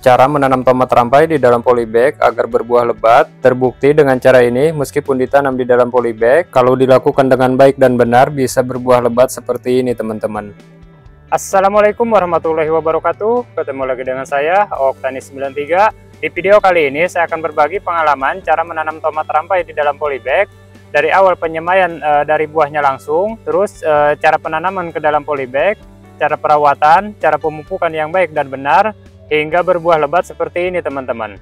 Cara menanam tomat rampai di dalam polybag agar berbuah lebat terbukti dengan cara ini. Meskipun ditanam di dalam polybag, kalau dilakukan dengan baik dan benar bisa berbuah lebat seperti ini teman-teman. Assalamualaikum warahmatullahi wabarakatuh. Ketemu lagi dengan saya Oktani93. Di video kali ini saya akan berbagi pengalaman cara menanam tomat rampai di dalam polybag, dari awal penyemaian dari buahnya langsung, terus cara penanaman ke dalam polybag, cara perawatan, cara pemupukan yang baik dan benar hingga berbuah lebat seperti ini teman-teman.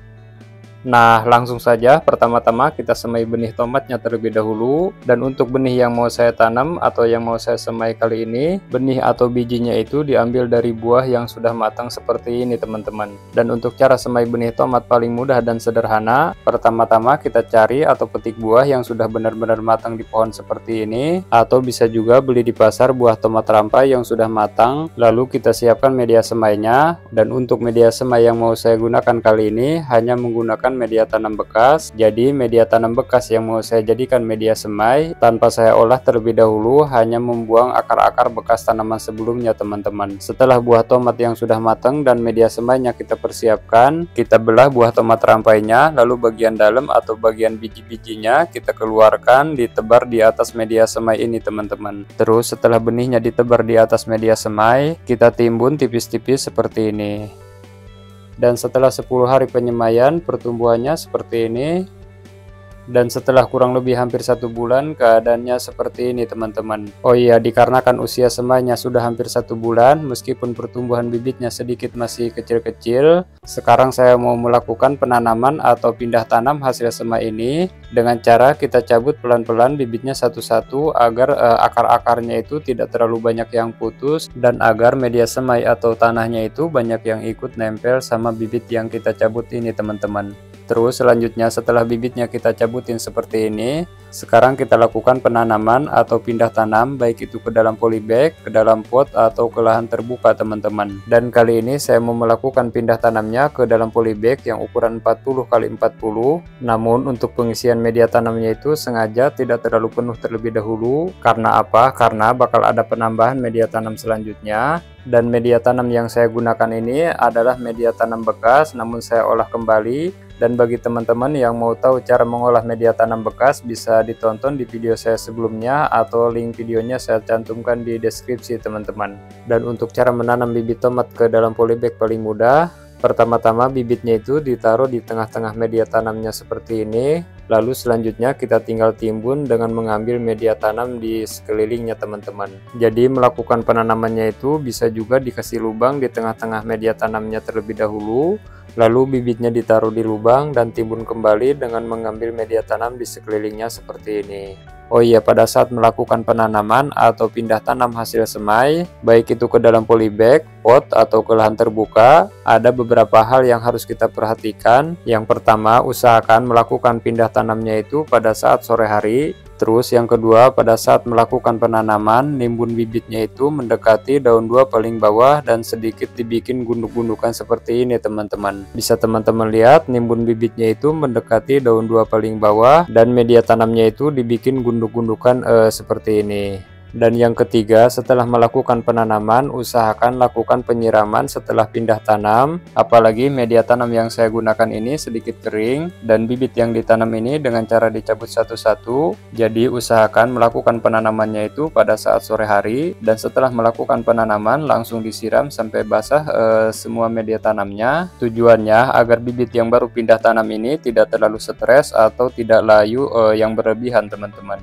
Nah, langsung saja pertama-tama kita semai benih tomatnya terlebih dahulu. Dan untuk benih yang mau saya tanam atau yang mau saya semai kali ini, benih atau bijinya itu diambil dari buah yang sudah matang seperti ini teman-teman. Dan untuk cara semai benih tomat paling mudah dan sederhana, pertama-tama kita cari atau petik buah yang sudah benar-benar matang di pohon seperti ini, atau bisa juga beli di pasar buah tomat rampai yang sudah matang, lalu kita siapkan media semainya. Dan untuk media semai yang mau saya gunakan kali ini hanya menggunakan media tanam bekas. Jadi media tanam bekas yang mau saya jadikan media semai tanpa saya olah terlebih dahulu, hanya membuang akar-akar bekas tanaman sebelumnya teman-teman. Setelah buah tomat yang sudah matang dan media semainya kita persiapkan, kita belah buah tomat rampainya, lalu bagian dalam atau bagian biji-bijinya kita keluarkan, ditebar di atas media semai ini teman-teman. Terus setelah benihnya ditebar di atas media semai, kita timbun tipis-tipis seperti ini. Dan setelah 10 hari penyemaian, pertumbuhannya seperti ini. Dan setelah kurang lebih hampir 1 bulan, keadaannya seperti ini teman-teman. Oh iya, dikarenakan usia semainya sudah hampir 1 bulan, meskipun pertumbuhan bibitnya sedikit masih kecil-kecil, sekarang saya mau melakukan penanaman atau pindah tanam hasil semai ini dengan cara kita cabut pelan-pelan bibitnya satu-satu agar akar-akarnya itu tidak terlalu banyak yang putus, dan agar media semai atau tanahnya itu banyak yang ikut nempel sama bibit yang kita cabut ini teman-teman. Terus selanjutnya setelah bibitnya kita cabutin seperti ini, sekarang kita lakukan penanaman atau pindah tanam, baik itu ke dalam polybag, ke dalam pot, atau ke lahan terbuka teman-teman. Dan kali ini saya mau melakukan pindah tanamnya ke dalam polybag yang ukuran 40 x 40. Namun untuk pengisian media tanamnya itu sengaja tidak terlalu penuh terlebih dahulu. Karena apa? Karena bakal ada penambahan media tanam selanjutnya. Dan media tanam yang saya gunakan ini adalah media tanam bekas, namun saya olah kembali. Dan bagi teman-teman yang mau tahu cara mengolah media tanam bekas, bisa ditonton di video saya sebelumnya, atau link videonya saya cantumkan di deskripsi teman-teman. Dan untuk cara menanam bibit tomat ke dalam polybag paling mudah, pertama-tama bibitnya itu ditaruh di tengah-tengah media tanamnya seperti ini. Lalu selanjutnya kita tinggal timbun dengan mengambil media tanam di sekelilingnya teman-teman. Jadi melakukan penanamannya itu bisa juga dikasih lubang di tengah-tengah media tanamnya terlebih dahulu, lalu bibitnya ditaruh di lubang dan timbun kembali dengan mengambil media tanam di sekelilingnya seperti ini. Oh iya, pada saat melakukan penanaman atau pindah tanam hasil semai, baik itu ke dalam polybag, pot, atau ke lahan terbuka, ada beberapa hal yang harus kita perhatikan. Yang pertama, usahakan melakukan pindah tanamnya itu pada saat sore hari. Terus yang kedua, pada saat melakukan penanaman, nimbun bibitnya itu mendekati daun 2 paling bawah dan sedikit dibikin gunduk-gundukan seperti ini teman-teman. Bisa teman-teman lihat, nimbun bibitnya itu mendekati daun 2 paling bawah dan media tanamnya itu dibikin gunduk-gundukan seperti ini. Dan yang ketiga, setelah melakukan penanaman, usahakan lakukan penyiraman setelah pindah tanam. Apalagi media tanam yang saya gunakan ini sedikit kering, dan bibit yang ditanam ini dengan cara dicabut satu-satu. Jadi usahakan melakukan penanamannya itu pada saat sore hari, dan setelah melakukan penanaman langsung disiram sampai basah semua media tanamnya. Tujuannya agar bibit yang baru pindah tanam ini tidak terlalu stres atau tidak layu yang berlebihan teman-teman.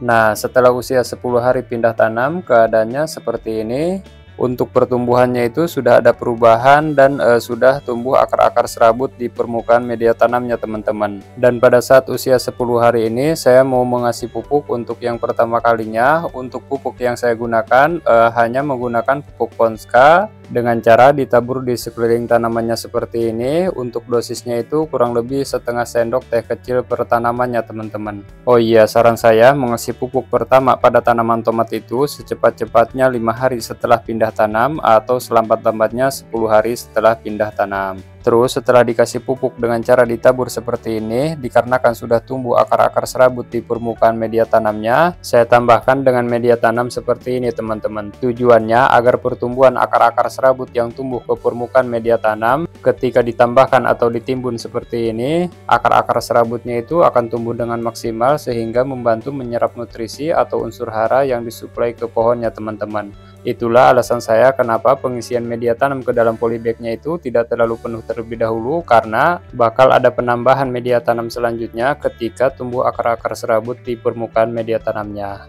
Nah, setelah usia 10 hari pindah tanam, keadaannya seperti ini. Untuk pertumbuhannya itu sudah ada perubahan dan sudah tumbuh akar-akar serabut di permukaan media tanamnya teman-teman. Dan pada saat usia 10 hari ini saya mau mengasih pupuk untuk yang pertama kalinya. Untuk pupuk yang saya gunakan hanya menggunakan pupuk Ponska dengan cara ditabur di sekeliling tanamannya seperti ini. Untuk dosisnya itu kurang lebih setengah sendok teh kecil per tanamannya teman-teman. Oh iya, saran saya mengasih pupuk pertama pada tanaman tomat itu secepat-cepatnya 5 hari setelah pindah tanam atau selambat-lambatnya 10 hari setelah pindah tanam. Terus setelah dikasih pupuk dengan cara ditabur seperti ini, dikarenakan sudah tumbuh akar-akar serabut di permukaan media tanamnya, saya tambahkan dengan media tanam seperti ini teman-teman. Tujuannya agar pertumbuhan akar-akar serabut yang tumbuh ke permukaan media tanam, ketika ditambahkan atau ditimbun seperti ini, akar-akar serabutnya itu akan tumbuh dengan maksimal sehingga membantu menyerap nutrisi atau unsur hara yang disuplai ke pohonnya teman-teman. Itulah alasan saya kenapa pengisian media tanam ke dalam polybagnya itu tidak terlalu penuh terlebih dahulu, karena bakal ada penambahan media tanam selanjutnya ketika tumbuh akar-akar serabut di permukaan media tanamnya.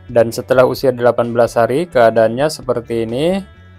Dan setelah usia 18 hari keadaannya seperti ini.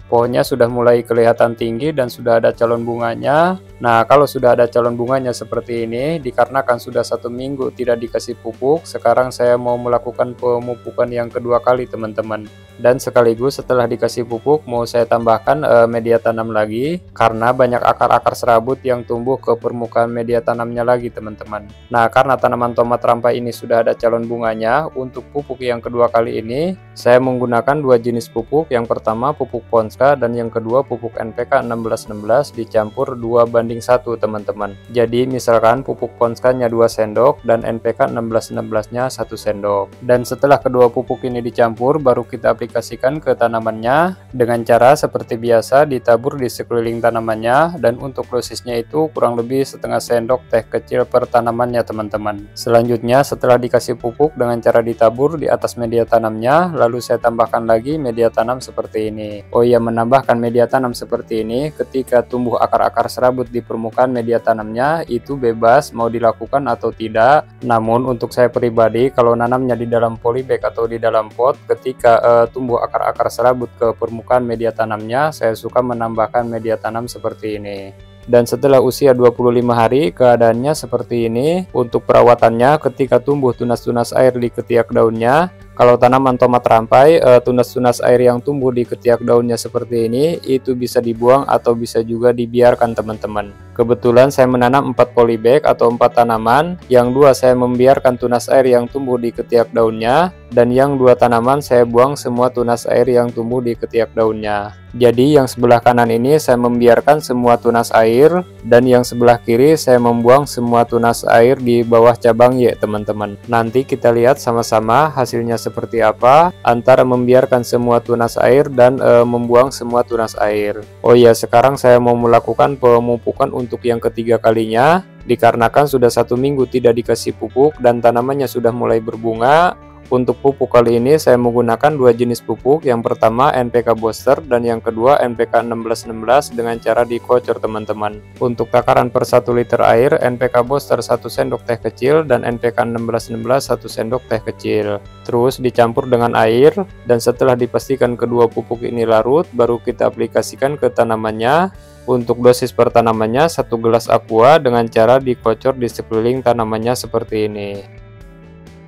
Pohonnya sudah mulai kelihatan tinggi dan sudah ada calon bunganya. Nah, kalau sudah ada calon bunganya seperti ini, dikarenakan sudah 1 minggu tidak dikasih pupuk, sekarang saya mau melakukan pemupukan yang kedua kali teman-teman. Dan sekaligus setelah dikasih pupuk, mau saya tambahkan media tanam lagi, karena banyak akar-akar serabut yang tumbuh ke permukaan media tanamnya lagi teman-teman. Nah, karena tanaman tomat rampai ini sudah ada calon bunganya, untuk pupuk yang kedua kali ini, saya menggunakan 2 jenis pupuk. Yang pertama pupuk Ponska dan yang kedua pupuk NPK 1616 dicampur 2:1 teman-teman. Jadi misalkan pupuk Ponskanya 2 sendok dan NPK 1616-nya 1 sendok. Dan setelah kedua pupuk ini dicampur, baru kita aplikasikan ke tanamannya dengan cara seperti biasa ditabur di sekeliling tanamannya, dan untuk dosisnya itu kurang lebih setengah sendok teh kecil per tanamannya teman-teman. Selanjutnya setelah dikasih pupuk dengan cara ditabur di atas media tanamnya, lalu saya tambahkan lagi media tanam seperti ini. Oh iya, menambahkan media tanam seperti ini ketika tumbuh akar-akar serabut di permukaan media tanamnya itu bebas mau dilakukan atau tidak. Namun untuk saya pribadi, kalau nanamnya di dalam polybag atau di dalam pot, ketika tumbuh akar-akar serabut ke permukaan media tanamnya, saya suka menambahkan media tanam seperti ini. Dan setelah usia 25 hari keadaannya seperti ini. Untuk perawatannya, ketika tumbuh tunas-tunas air di ketiak daunnya, kalau tanaman tomat rampai, tunas-tunas air yang tumbuh di ketiak daunnya seperti ini, itu bisa dibuang atau bisa juga dibiarkan teman-teman. Kebetulan saya menanam 4 polybag atau 4 tanaman, yang 2 saya membiarkan tunas air yang tumbuh di ketiak daunnya, dan yang 2 tanaman saya buang semua tunas air yang tumbuh di ketiak daunnya. Jadi yang sebelah kanan ini saya membiarkan semua tunas air, dan yang sebelah kiri saya membuang semua tunas air di bawah cabang Y teman-teman. Nanti kita lihat sama-sama hasilnya seperti apa antara membiarkan semua tunas air dan membuang semua tunas air. Oh ya, sekarang saya mau melakukan pemupukan untuk yang ketiga kalinya, dikarenakan sudah 1 minggu tidak dikasih pupuk dan tanamannya sudah mulai berbunga. Untuk pupuk kali ini saya menggunakan 2 jenis pupuk. Yang pertama NPK Booster dan yang kedua NPK 1616 dengan cara dikocor teman-teman. Untuk takaran per 1 liter air, NPK Booster 1 sendok teh kecil dan NPK 1616 1 sendok teh kecil. Terus dicampur dengan air, dan setelah dipastikan kedua pupuk ini larut, baru kita aplikasikan ke tanamannya. Untuk dosis per tanamannya 1 gelas aqua dengan cara dikocor di sekeliling tanamannya seperti ini.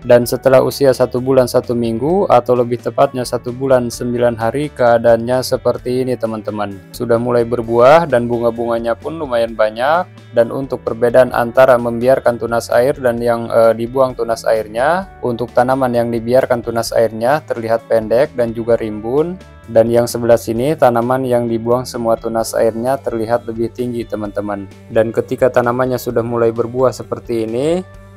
Dan setelah usia 1 bulan 1 minggu atau lebih tepatnya 1 bulan 9 hari, keadaannya seperti ini teman-teman. Sudah mulai berbuah dan bunga-bunganya pun lumayan banyak. Dan untuk perbedaan antara membiarkan tunas air dan yang dibuang tunas airnya, untuk tanaman yang dibiarkan tunas airnya terlihat pendek dan juga rimbun. Dan yang sebelah sini tanaman yang dibuang semua tunas airnya terlihat lebih tinggi teman-teman. Dan ketika tanamannya sudah mulai berbuah seperti ini,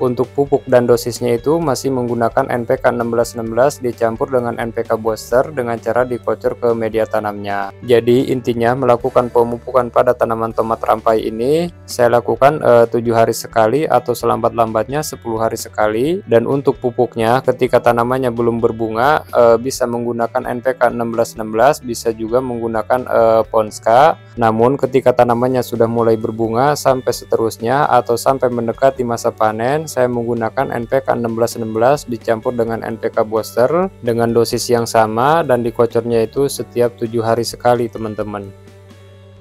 untuk pupuk dan dosisnya itu masih menggunakan NPK 1616 dicampur dengan NPK Booster dengan cara dikocor ke media tanamnya. Jadi intinya melakukan pemupukan pada tanaman tomat rampai ini saya lakukan 7 hari sekali atau selambat-lambatnya 10 hari sekali. Dan untuk pupuknya ketika tanamannya belum berbunga bisa menggunakan NPK 1616, bisa juga menggunakan Ponska. Namun ketika tanamannya sudah mulai berbunga sampai seterusnya atau sampai mendekati masa panen, saya menggunakan NPK 1616 dicampur dengan NPK Booster dengan dosis yang sama dan dikocornya itu setiap 7 hari sekali teman-teman.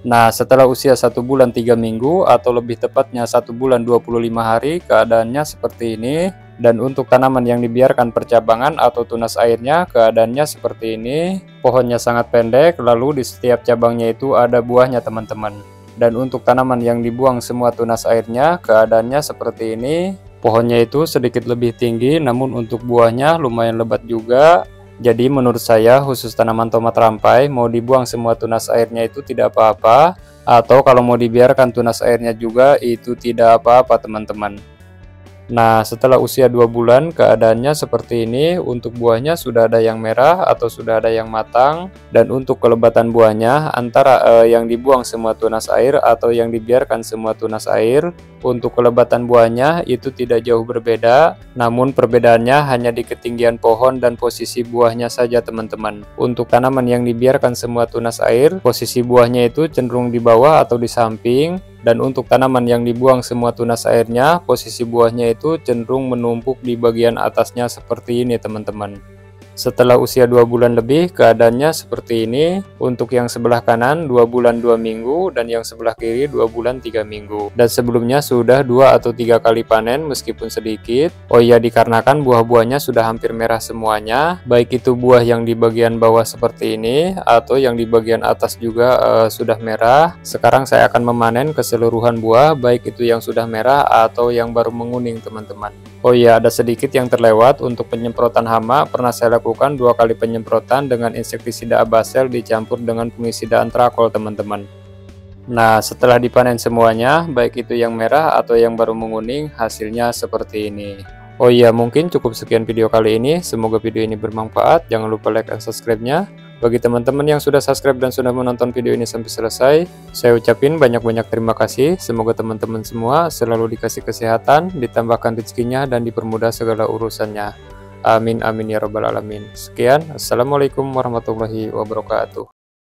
Nah, setelah usia 1 bulan 3 minggu atau lebih tepatnya 1 bulan 25 hari, keadaannya seperti ini. Dan untuk tanaman yang dibiarkan percabangan atau tunas airnya, keadaannya seperti ini. Pohonnya sangat pendek, lalu di setiap cabangnya itu ada buahnya teman-teman. Dan untuk tanaman yang dibuang semua tunas airnya, keadaannya seperti ini. Pohonnya itu sedikit lebih tinggi, namun untuk buahnya lumayan lebat juga. Jadi menurut saya khusus tanaman tomat rampai mau dibuang semua tunas airnya itu tidak apa-apa, atau kalau mau dibiarkan tunas airnya juga itu tidak apa-apa teman-teman. Nah, setelah usia 2 bulan keadaannya seperti ini. Untuk buahnya sudah ada yang merah atau sudah ada yang matang, dan untuk kelebatan buahnya antara yang dibuang semua tunas air atau yang dibiarkan semua tunas air, untuk kelebatan buahnya itu tidak jauh berbeda, namun perbedaannya hanya di ketinggian pohon dan posisi buahnya saja teman-teman. Untuk tanaman yang dibiarkan semua tunas air, posisi buahnya itu cenderung di bawah atau di samping. Dan untuk tanaman yang dibuang semua tunas airnya, posisi buahnya itu cenderung menumpuk di bagian atasnya seperti ini teman-teman. Setelah usia 2 bulan lebih, keadaannya seperti ini. Untuk yang sebelah kanan 2 bulan 2 minggu, dan yang sebelah kiri 2 bulan 3 minggu. Dan sebelumnya sudah 2 atau 3 kali panen meskipun sedikit. Oh iya, dikarenakan buah-buahnya sudah hampir merah semuanya, baik itu buah yang di bagian bawah seperti ini, atau yang di bagian atas juga sudah merah. Sekarang saya akan memanen keseluruhan buah, baik itu yang sudah merah atau yang baru menguning teman-teman. Oh iya, ada sedikit yang terlewat. Untuk penyemprotan hama, pernah saya lakukan 2 kali penyemprotan dengan insektisida Abasel dicampur dengan fungisida Antrakol teman-teman. Nah, setelah dipanen semuanya, baik itu yang merah atau yang baru menguning, hasilnya seperti ini. Oh iya, mungkin cukup sekian video kali ini. Semoga video ini bermanfaat. Jangan lupa like dan subscribe-nya. Bagi teman-teman yang sudah subscribe dan sudah menonton video ini sampai selesai, saya ucapin banyak-banyak terima kasih. Semoga teman-teman semua selalu dikasih kesehatan, ditambahkan rezekinya, dan dipermudah segala urusannya. Amin amin ya robbal alamin. Sekian, assalamualaikum warahmatullahi wabarakatuh.